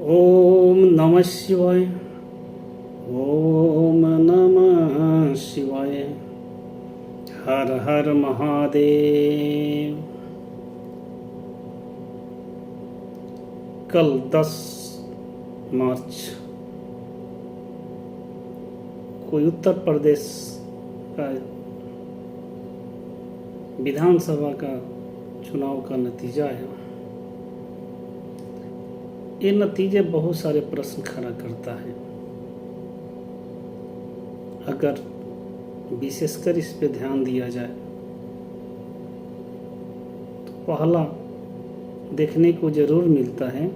ओम नमः शिवाय। ओम नमः शिवाय। हर हर महादेव। कल 10 मार्च कोई उत्तर प्रदेश का विधानसभा का चुनाव का नतीजा है। ये नतीजे बहुत सारे प्रश्न खड़ा करता है। अगर विशेषकर इस पे ध्यान दिया जाए तो पहला देखने को जरूर मिलता है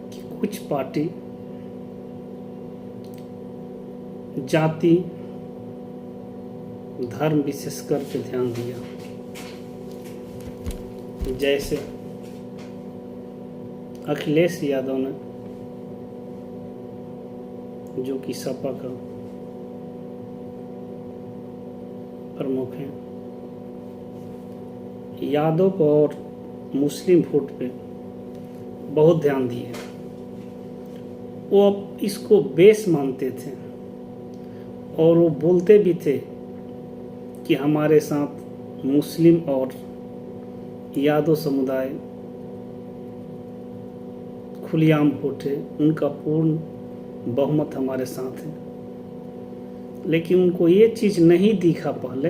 कि कुछ पार्टी जाति धर्म विशेषकर पे ध्यान दिया, जैसे अखिलेश यादव ने, जो कि सपा का प्रमुख है, यादव और मुस्लिम वोट पे बहुत ध्यान दिए। वो अब इसको बेस मानते थे और वो बोलते भी थे कि हमारे साथ मुस्लिम और यादव समुदाय खुलेआम वोट है, उनका पूर्ण बहुमत हमारे साथ है। लेकिन उनको ये चीज़ नहीं दिखा पहले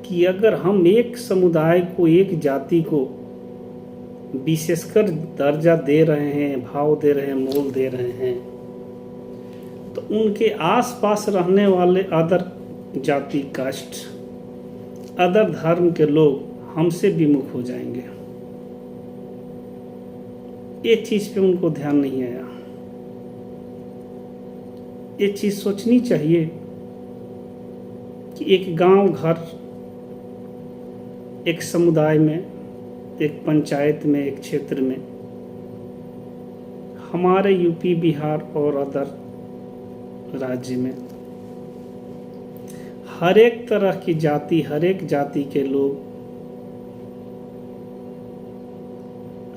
कि अगर हम एक समुदाय को, एक जाति को विशेषकर दर्जा दे रहे हैं, भाव दे रहे हैं, मोल दे रहे हैं, तो उनके आसपास रहने वाले अदर जाति, कास्ट, अदर धर्म के लोग हमसे विमुख हो जाएंगे। ये चीज पे उनको ध्यान नहीं आया। ये चीज सोचनी चाहिए कि एक गांव, घर, एक समुदाय में, एक पंचायत में, एक क्षेत्र में, हमारे यूपी, बिहार और अदर राज्य में हर एक तरह की जाति, हर एक जाति के लोग,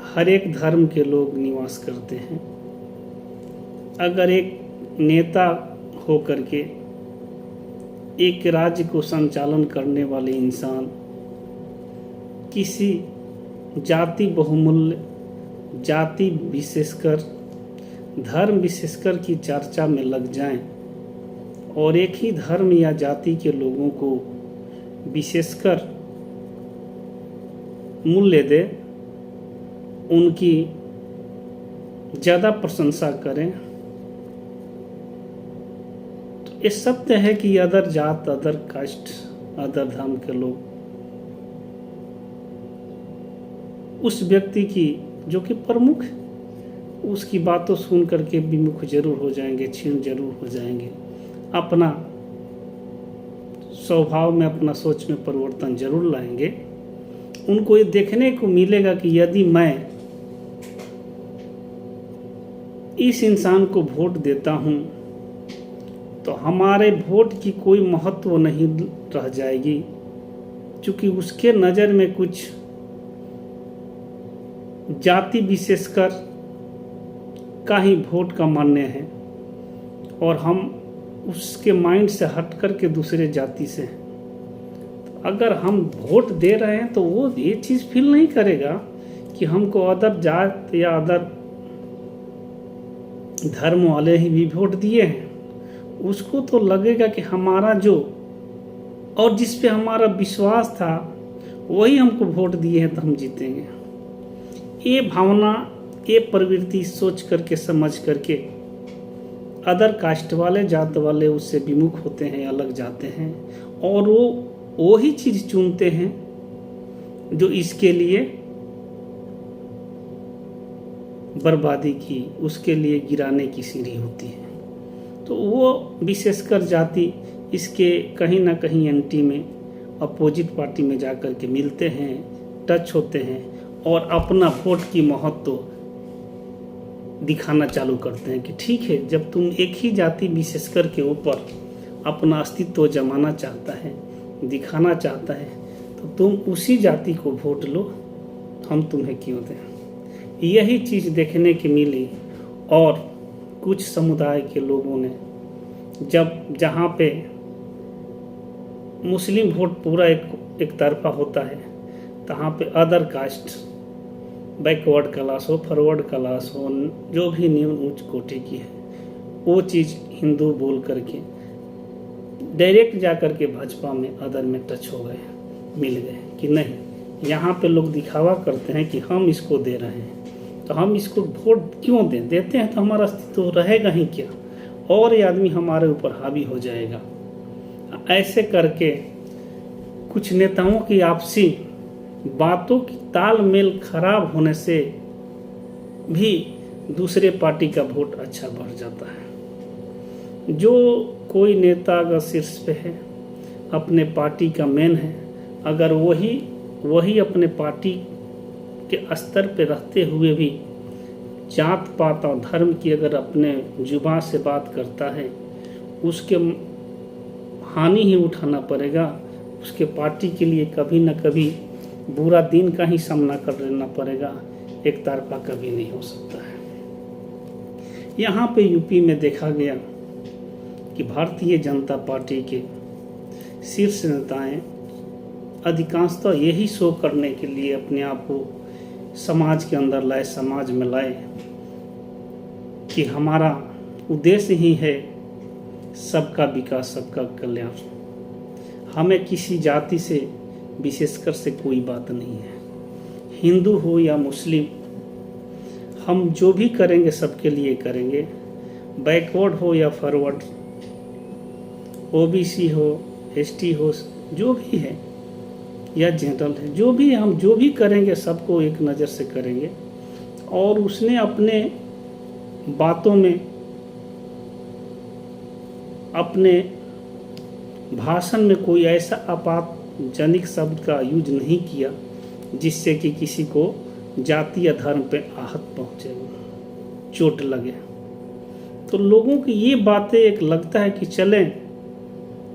हर एक धर्म के लोग निवास करते हैं। अगर एक नेता होकर के एक राज्य को संचालन करने वाले इंसान किसी जाति बहुमूल्य, जाति विशेषकर, धर्म विशेषकर की चर्चा में लग जाएं और एक ही धर्म या जाति के लोगों को विशेषकर मूल्य दे, उनकी ज़्यादा प्रशंसा करें, तो ये सत्य है कि अदर जात, अदर कास्ट, अदर धर्म के लोग उस व्यक्ति की, जो कि प्रमुख है, उसकी बातों सुन करके विमुख जरूर हो जाएंगे, क्षीण जरूर हो जाएंगे, अपना स्वभाव में, अपना सोच में परिवर्तन जरूर लाएंगे। उनको ये देखने को मिलेगा कि यदि मैं इस इंसान को वोट देता हूं तो हमारे वोट की कोई महत्व नहीं रह जाएगी, क्योंकि उसके नज़र में कुछ जाति विशेषकर का ही वोट का मान्य है और हम उसके माइंड से हट कर के दूसरे जाति से हैं। तो अगर हम वोट दे रहे हैं तो वो ये चीज़ फील नहीं करेगा कि हमको अदर जात या अदर धर्म वाले ही भी वोट दिए हैं। उसको तो लगेगा कि हमारा जो, और जिस पे हमारा विश्वास था, वही हमको वोट दिए हैं तो हम जीतेंगे। ये भावना, ये प्रवृत्ति सोच करके, समझ करके अदर कास्ट वाले, जात वाले उससे विमुख होते हैं, अलग जाते हैं और वो ही चीज़ चुनते हैं जो इसके लिए बर्बादी की, उसके लिए गिराने की सीढ़ी होती है। तो वो विशेषकर जाति इसके कहीं ना कहीं एंटी में, अपोजिट पार्टी में जाकर के मिलते हैं, टच होते हैं और अपना वोट की महत्व दिखाना चालू करते हैं कि ठीक है, जब तुम एक ही जाति विशेषकर के ऊपर अपना अस्तित्व जमाना चाहता है, दिखाना चाहता है, तो तुम उसी जाति को वोट लो, हम तुम्हें क्यों दें। यही चीज़ देखने की मिली। और कुछ समुदाय के लोगों ने जहाँ पे मुस्लिम वोट पूरा एक तरफा होता है, तहाँ पे अदर कास्ट, बैकवर्ड क्लास हो, फॉरवर्ड क्लास हो, जो भी निम्न उच्च कोटि की है, वो चीज़ हिंदू बोल करके डायरेक्ट जा कर के भाजपा में अदर में टच हो गए, मिल गए कि नहीं। यहाँ पे लोग दिखावा करते हैं कि हम इसको दे रहे हैं, तो हम इसको वोट क्यों दें? देते हैं तो हमारा अस्तित्व रहेगा ही क्या, और ये आदमी हमारे ऊपर हावी हो जाएगा। ऐसे करके कुछ नेताओं की आपसी बातों की तालमेल खराब होने से भी दूसरे पार्टी का वोट अच्छा बढ़ जाता है। जो कोई नेता अगर शीर्ष पे है, अपने पार्टी का मेन है, अगर वही अपने पार्टी के स्तर पे रहते हुए भी जात पात और धर्म की अगर अपने जुबान से बात करता है, उसके हानि ही उठाना पड़ेगा। उसके पार्टी के लिए कभी न कभी बुरा दिन का ही सामना कर लेना पड़ेगा। एक तरफा कभी नहीं हो सकता है। यहाँ पे यूपी में देखा गया कि भारतीय जनता पार्टी के शीर्ष नेताएं अधिकांशतः यही शो करने के लिए अपने आप को समाज के अंदर लाए, समाज में लाए कि हमारा उद्देश्य ही है सबका विकास, सबका कल्याण। हमें किसी जाति से विशेषकर से कोई बात नहीं है, हिंदू हो या मुस्लिम, हम जो भी करेंगे सबके लिए करेंगे। बैकवर्ड हो या फॉरवर्ड, ओबीसी हो, एसटी हो, जो भी है, या जनरल है, जो भी हम जो भी करेंगे सबको एक नज़र से करेंगे। और उसने अपने बातों में, अपने भाषण में कोई ऐसा आपत्तिजनक शब्द का यूज नहीं किया जिससे कि किसी को जाति या धर्म पे आहत पहुँचे, चोट लगे। तो लोगों की ये बातें एक लगता है कि चलें,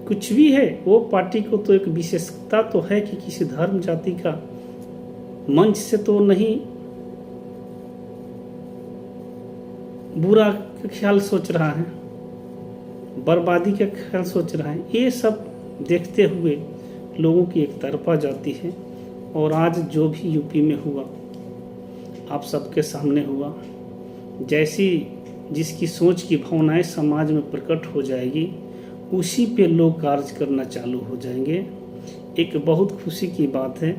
कुछ भी है, वो पार्टी को तो एक विशेषता तो है कि किसी धर्म जाति का मंच से तो नहीं बुरा का ख्याल सोच रहा है, बर्बादी का ख्याल सोच रहा है। ये सब देखते हुए लोगों की एक तरफा जाती है। और आज जो भी यूपी में हुआ, आप सबके सामने हुआ, जैसी जिसकी सोच की भावनाएं समाज में प्रकट हो जाएगी, उसी पे लोग कार्य करना चालू हो जाएंगे। एक बहुत खुशी की बात है,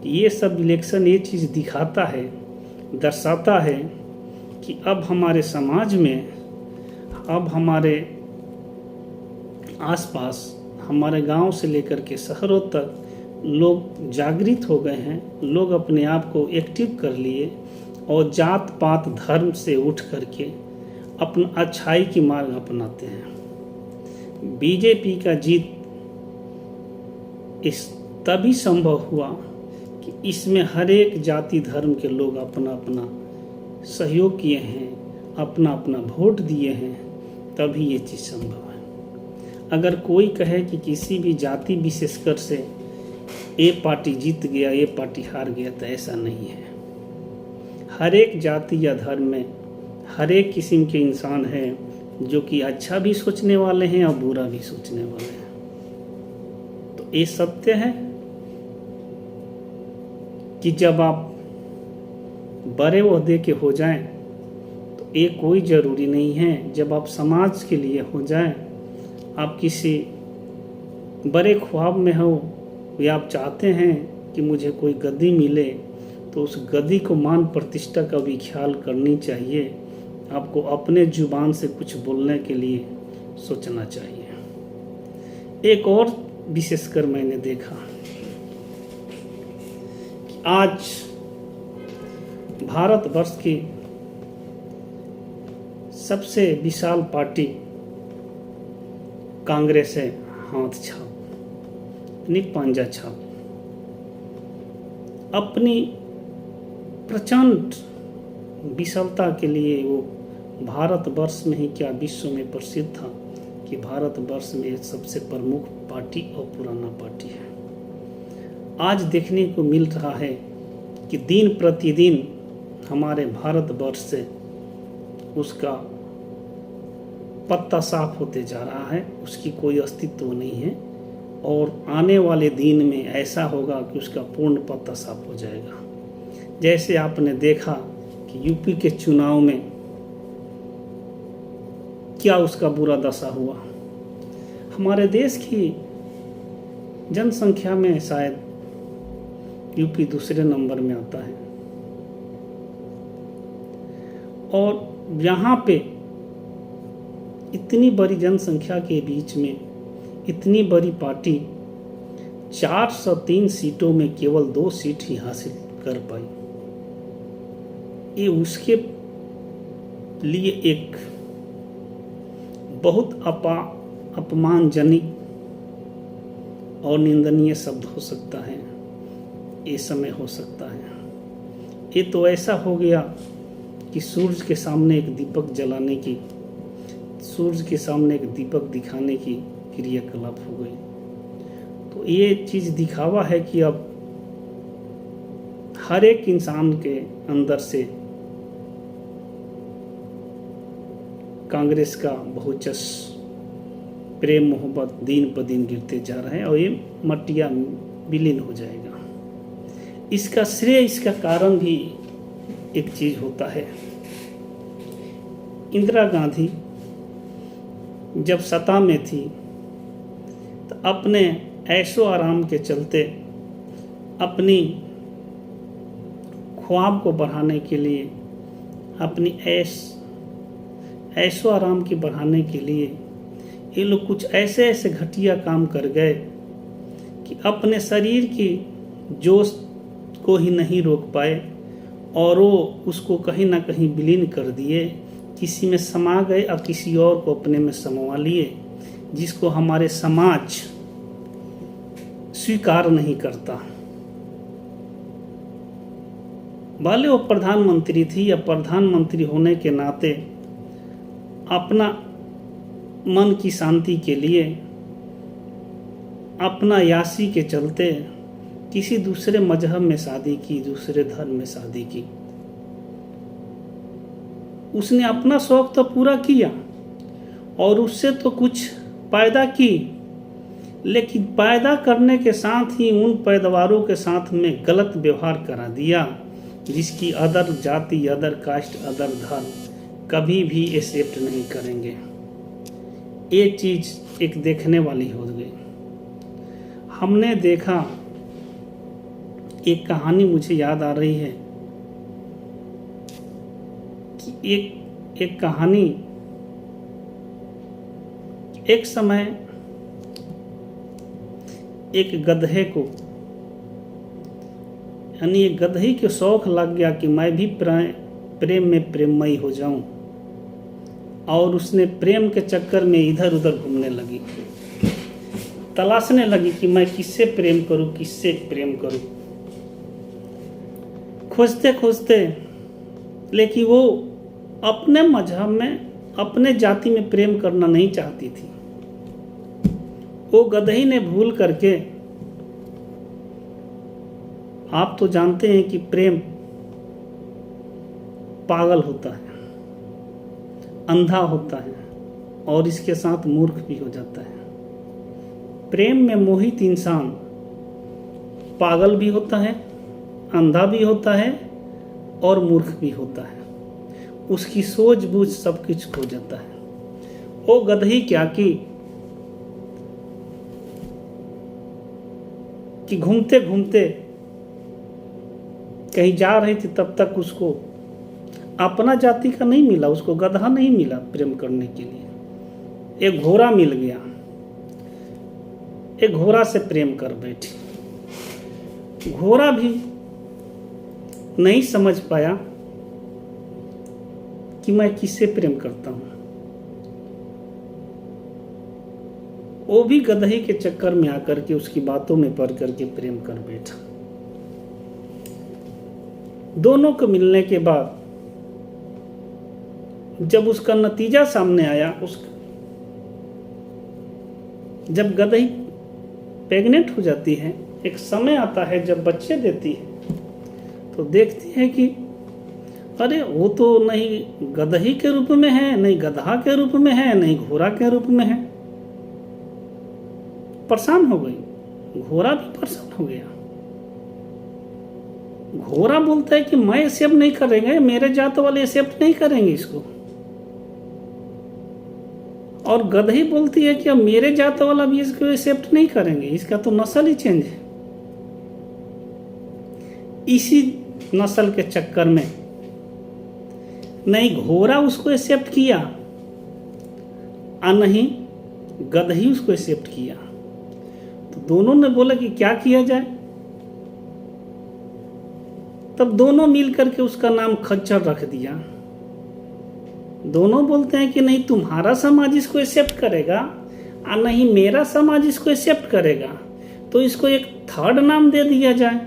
ये सब इलेक्शन ये चीज़ दिखाता है, दर्शाता है कि अब हमारे समाज में, अब हमारे आसपास, हमारे गांव से लेकर के शहरों तक लोग जागृत हो गए हैं। लोग अपने आप को एक्टिव कर लिए और जात पात धर्म से उठ करके अपना अच्छाई की मार्ग अपनाते हैं। बीजेपी का जीत इस तभी संभव हुआ कि इसमें हर एक जाति धर्म के लोग अपना अपना सहयोग किए हैं, अपना अपना वोट दिए हैं, तभी ये चीज़ संभव है। अगर कोई कहे कि किसी भी जाति विशेषकर से ये पार्टी जीत गया, ये पार्टी हार गया, तो ऐसा नहीं है। हर एक जाति या धर्म में हर एक किस्म के इंसान हैं जो कि अच्छा भी सोचने वाले हैं और बुरा भी सोचने वाले हैं। तो ये सत्य है कि जब आप बड़े ओहदे के हो जाएं तो ये कोई ज़रूरी नहीं है। जब आप समाज के लिए हो जाएं, आप किसी बड़े ख्वाब में हो या आप चाहते हैं कि मुझे कोई गद्दी मिले, तो उस गद्दी को मान प्रतिष्ठा का भी ख्याल करनी चाहिए। आपको अपने जुबान से कुछ बोलने के लिए सोचना चाहिए। एक और विशेषकर मैंने देखा कि आज भारतवर्ष की सबसे विशाल पार्टी कांग्रेस है, हाथ छाप, अपनी पंजा छाप, अपनी प्रचंड विशालता के लिए वो भारतवर्ष में ही क्या विश्व में प्रसिद्ध था कि भारतवर्ष में सबसे प्रमुख पार्टी और पुराना पार्टी है। आज देखने को मिल रहा है कि दिन प्रतिदिन हमारे भारतवर्ष से उसका पत्ता साफ होते जा रहा है, उसकी कोई अस्तित्व नहीं है। और आने वाले दिन में ऐसा होगा कि उसका पूर्ण पत्ता साफ हो जाएगा। जैसे आपने देखा कि यूपी के चुनाव में क्या उसका बुरा दशा हुआ। हमारे देश की जनसंख्या में शायद यूपी दूसरे नंबर में आता है, और यहाँ पे इतनी बड़ी जनसंख्या के बीच में इतनी बड़ी पार्टी 403 सीटों में केवल 2 सीट ही हासिल कर पाई। ये उसके लिए एक बहुत अपमानजनक और निंदनीय शब्द हो सकता है, ये समय हो सकता है। ये तो ऐसा हो गया कि सूर्य के सामने एक दीपक जलाने की, सूर्य के सामने एक दीपक दिखाने की क्रियाकलाप हो गई। तो ये चीज़ दिखावा है कि अब हर एक इंसान के अंदर से कांग्रेस का बहुचस प्रेम मोहब्बत दिन पर दिन गिरते जा रहा है और ये मटिया विलीन हो जाएगा। इसका श्रेय, इसका कारण भी एक चीज होता है। इंदिरा गांधी जब सत्ता में थी तो अपने ऐशो आराम के चलते, अपनी ख्वाब को बढ़ाने के लिए, अपनी ऐशो आराम की बढ़ाने के लिए ये लोग कुछ ऐसे ऐसे घटिया काम कर गए कि अपने शरीर की जोश को ही नहीं रोक पाए और वो उसको कहीं ना कहीं विलीन कर दिए, किसी में समा गए और किसी और को अपने में समवा लिए, जिसको हमारे समाज स्वीकार नहीं करता। भले वो प्रधानमंत्री थी या प्रधानमंत्री होने के नाते अपना मन की शांति के लिए, अपना यासी के चलते किसी दूसरे मजहब में शादी की, दूसरे धर्म में शादी की। उसने अपना शौक तो पूरा किया और उससे तो कुछ पैदा की, लेकिन पैदा करने के साथ ही उन पैदावारों के साथ में गलत व्यवहार करा दिया, जिसकी अदर जाति, अदर कास्ट, अदर धर्म कभी भी एक्सेप्ट नहीं करेंगे। ये चीज एक देखने वाली हो गई। हमने देखा, एक कहानी मुझे याद आ रही है कि एक कहानी, एक समय एक गधे को, यानी एक गधे के शौक लग गया कि मैं भी प्रेम में प्रेममयी हो जाऊं, और उसने प्रेम के चक्कर में इधर उधर घूमने लगी, तलाशने लगी कि मैं किससे प्रेम करूं, किससे प्रेम करूं, खोजते खोजते। लेकिन वो अपने मजहब में, अपने जाति में प्रेम करना नहीं चाहती थी। वो गदही ने भूल करके, आप तो जानते हैं कि प्रेम पागल होता है, अंधा होता है और इसके साथ मूर्ख भी हो जाता है। प्रेम में मोहित इंसान पागल भी होता है, अंधा भी होता है और मूर्ख भी होता है। उसकी सूझबूझ सब कुछ खो जाता है। वो गदही क्या की कि घूमते घूमते कहीं जा रही थी, तब तक उसको अपना जाति का नहीं मिला, उसको गधा नहीं मिला प्रेम करने के लिए। एक घोड़ा मिल गया, एक घोड़ा से प्रेम कर बैठी। घोड़ा भी नहीं समझ पाया कि मैं किससे प्रेम करता हूं। वो भी गदही के चक्कर में आकर के उसकी बातों में पड़ करके प्रेम कर बैठा। दोनों को मिलने के बाद जब उसका नतीजा सामने आया, जब गदही प्रेग्नेंट हो जाती है, एक समय आता है जब बच्चे देती है, तो देखती है कि अरे वो तो नहीं गदही के रूप में है, नहीं गधा के रूप में है, नहीं घोड़ा के रूप में है। परेशान हो गई, घोड़ा भी परेशान हो गया। घोड़ा बोलता है कि मैं एक्सेप्ट नहीं करेंगे, मेरे जात वाले एक्सेप्ट नहीं करेंगे इसको। और गदही बोलती है कि अब मेरे जात वाला भी इसको एक्सेप्ट नहीं करेंगे, इसका तो नस्ल ही चेंज है। इसी नस्ल के चक्कर में नहीं घोड़ा उसको एक्सेप्ट किया और नहीं गदही उसको एक्सेप्ट किया। तो दोनों ने बोला कि क्या किया जाए। तब दोनों मिल करके उसका नाम खच्चर रख दिया। दोनों बोलते हैं कि नहीं तुम्हारा समाज इसको एक्सेप्ट करेगा और नहीं मेरा समाज इसको एक्सेप्ट करेगा, तो इसको एक थर्ड नाम दे दिया जाए।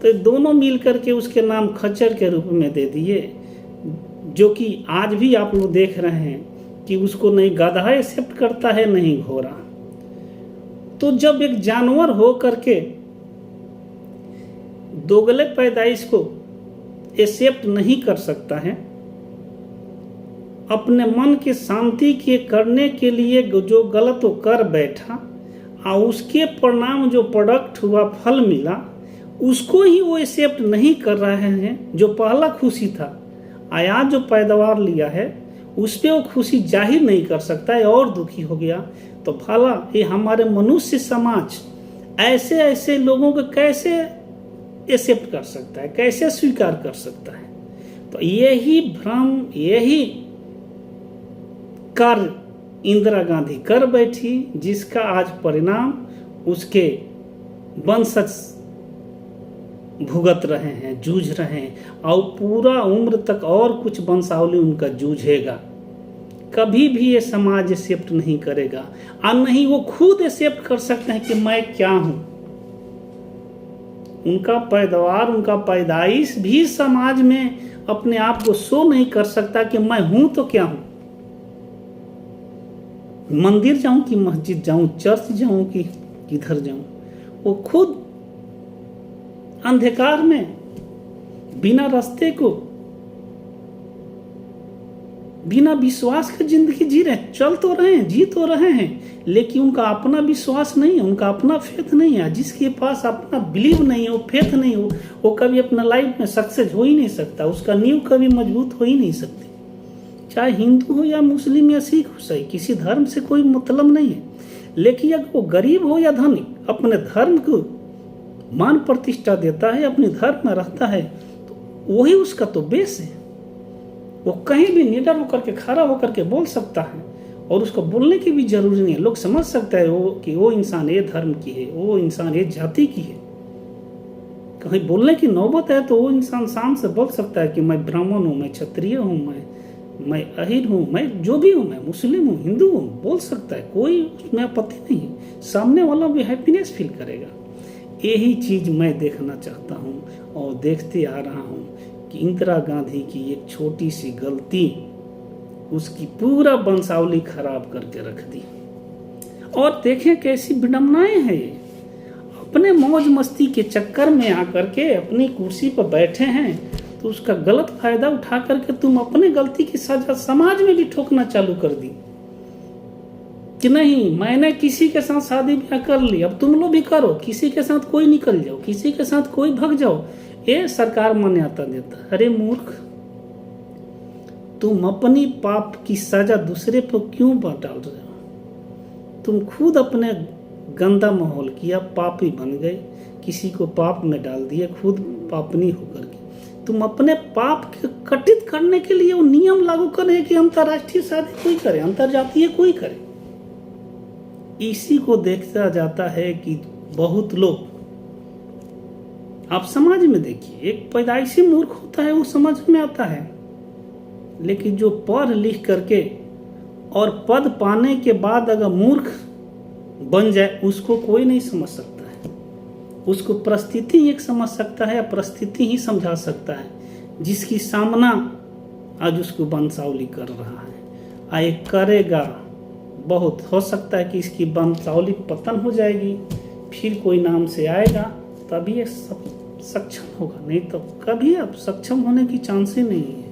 तो दोनों मिल करके उसके नाम खच्चर के रूप में दे दिए, जो कि आज भी आप लोग देख रहे हैं कि उसको नहीं गधा एक्सेप्ट करता है नहीं घोड़ा। तो जब एक जानवर हो करके दोगले पैदाइश को एक्सेप्ट नहीं कर सकता है, अपने मन की शांति के करने के लिए जो गलत वो कर बैठा और उसके परिणाम जो प्रोडक्ट हुआ फल मिला उसको ही वो एक्सेप्ट नहीं कर रहे हैं। जो पहला खुशी था आया जो पैदावार लिया है उस पर वो खुशी जाहिर नहीं कर सकता है और दुखी हो गया। तो भला ये हमारे मनुष्य समाज ऐसे ऐसे लोगों को कैसे एक्सेप्ट कर सकता है, कैसे स्वीकार कर सकता है। तो यही भ्रम, यही कार्य इंदिरा गांधी कर बैठी, जिसका आज परिणाम उसके वंशज भुगत रहे हैं, जूझ रहे हैं और पूरा उम्र तक और कुछ वंशावली उनका जूझेगा। कभी भी ये समाज एक्सेप्ट नहीं करेगा और नहीं वो खुद एक्सेप्ट कर सकते हैं कि मैं क्या हूं। उनका पैदावार, उनका पैदाइश भी समाज में अपने आप को शो नहीं कर सकता कि मैं हूं तो क्या हूं। मंदिर जाऊं कि मस्जिद जाऊं, चर्च जाऊं कि किधर जाऊं, वो खुद अंधकार में बिना रास्ते को, बिना विश्वास के जिंदगी जी रहे हैं। चल तो रहे हैं, जी तो रहे हैं, लेकिन उनका अपना विश्वास नहीं है, उनका अपना फेथ नहीं है। जिसके पास अपना बिलीव नहीं है, वो फेथ नहीं हो, वो कभी अपना लाइफ में सक्सेस हो ही नहीं सकता। उसका नींव कभी मजबूत हो ही नहीं सकती। चाहे हिंदू हो या मुस्लिम या सिख हो, सही किसी धर्म से कोई मतलब नहीं है। लेकिन अगर वो गरीब हो या धनी, अपने धर्म को मान प्रतिष्ठा देता है, अपने धर्म में रहता है, तो वही उसका तो बेस है। वो कहीं भी निडर होकर के, खड़ा होकर के बोल सकता है और उसको बोलने की भी जरूरी नहीं है। लोग समझ सकते हैं वो कि वो इंसान ये धर्म की है, वो इंसान ये जाति की है। कहीं बोलने की नौबत है तो वो इंसान शान से बोल सकता है कि मैं ब्राह्मण हूँ, मैं क्षत्रिय हूँ, मैं अहिर हूँ, मैं जो भी हूँ, मैं मुस्लिम हूँ, हिंदू हूँ, बोल सकता है। कोई उसमें आपत्ति नहीं है। सामने वाला भी हैप्पीनेस फील करेगा। यही चीज मैं देखना चाहता हूँ और देखते आ रहा हूँ कि इंदिरा गांधी की एक छोटी सी गलती उसकी पूरा वंशावली खराब करके रख दी। और देखें कैसी विडंबनाएं हैं ये। अपने मौज मस्ती के चक्कर में आकर के अपनी कुर्सी पर बैठे हैं तो उसका गलत फायदा उठा करके तुम अपने गलती की सजा समाज में भी ठोकना चालू कर दी कि नहीं मैंने किसी के साथ शादी ब्याह कर ली, अब तुम लोग भी करो, किसी के साथ कोई निकल जाओ, किसी के साथ कोई भाग जाओ, ये सरकार मान्यता देता। अरे मूर्ख, तुम अपनी पाप की सजा दूसरे पर क्यों डाल रहे हो? तुम खुद अपने गंदा माहौल किया, पापी बन गए, किसी को पाप में डाल दिए, खुद पापनी होकर के। तुम अपने पाप के कटित करने के लिए वो नियम लागू करें कि अंतर्राष्ट्रीय शादी कोई करे, अंतर्जातीय कोई करे। इसी को देखता जाता है कि बहुत लोग, आप समाज में देखिए, एक पैदाइशी मूर्ख होता है वो समझ में आता है, लेकिन जो पढ़ लिख करके और पद पाने के बाद अगर मूर्ख बन जाए उसको कोई नहीं समझ सकता है। उसको परिस्थिति एक समझ सकता है, परिस्थिति ही समझा सकता है, जिसकी सामना आज उसको वंशावली कर रहा है। आए करेगा, बहुत हो सकता है कि इसकी वंशावली पतन हो जाएगी, फिर कोई नाम से आएगा, तभी ये सब सक्षम होगा, नहीं तो कभी आप सक्षम होने की चांस ही नहीं है।